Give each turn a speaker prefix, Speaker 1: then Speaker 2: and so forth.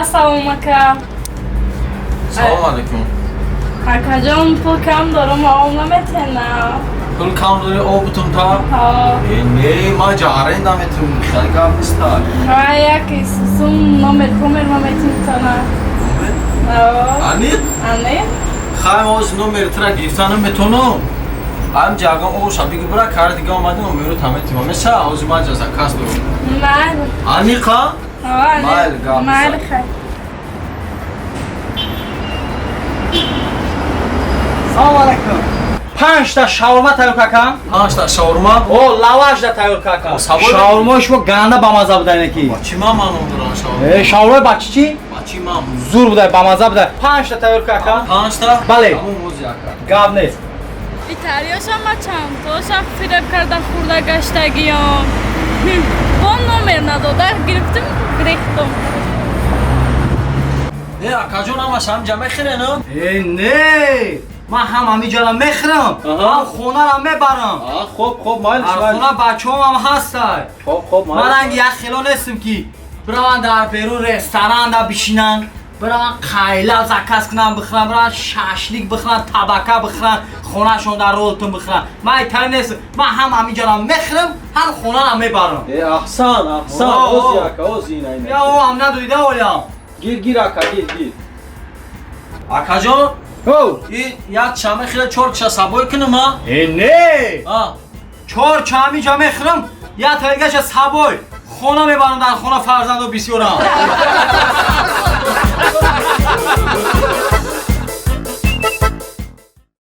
Speaker 1: Assalomu alaykum.
Speaker 2: Assalomu alaykum.
Speaker 1: Akajon pul kam dora muomala metena.
Speaker 2: Pul kam dori obutun ta?
Speaker 1: Ha.
Speaker 2: Ne ma jaren da metum khalga mista.
Speaker 1: Raya ki susum nomer metin tana.
Speaker 2: Ani?
Speaker 1: Ani?
Speaker 2: Khaym oz nomer tra giftanam metono. Am jagan o shabi ki bura kar diga omade nomeru tametim. Mesa oz ma jaza kas do.
Speaker 1: Mal.
Speaker 2: Ani kha? Mal gam.
Speaker 1: Mal khay.
Speaker 3: Assalomu alaykum. 5 ta shawarma tayyor kakam.
Speaker 2: Hashta shawarma.
Speaker 3: O lavash da tayyor kakam.
Speaker 2: Sabor-
Speaker 3: Shawarma shmo ganda bamaza budan ki.
Speaker 2: Bachima manum duran shawarma.
Speaker 3: Shawarma bachichi
Speaker 2: Bachima.
Speaker 3: zur budan bamaza budan. 5 ta tayyor kakam.
Speaker 2: Panchta?
Speaker 3: Bale.
Speaker 2: Tamam oz yaka.
Speaker 3: Gav nest.
Speaker 1: Italiyasham macham to shab firab kardan khurda gashtagiyam. Bon nomer nadoda giriftim grechtom.
Speaker 2: Ne akajon ama sham jame khireno?
Speaker 3: Ne. من همینجا میخرم هم خونه را میبرم
Speaker 2: خب مایل
Speaker 3: خونه بچه هم هستن
Speaker 2: خب
Speaker 3: من انگه یک خیلا نیستم که بران در بیرون رستوران در بشینن بران قیله زکس کنن بخورن بران شاشلیک بخورن طبقه بخورن خونه شون در رولتون بخورن من ایتایی نیستم من همینجا را میخرم هم خونه را میبرم
Speaker 2: احسان
Speaker 3: اوه.
Speaker 2: اوز اینه
Speaker 3: یا او هم ندویده اولا
Speaker 2: گیر اکا گیر اکا جان این یک چمه خیلی چور کشا سبای کنه ما
Speaker 3: نه
Speaker 2: آه
Speaker 3: چهار چمی جا میخرم یا تایگش سبای خونه میبرم در خونه فرزند و بسیارم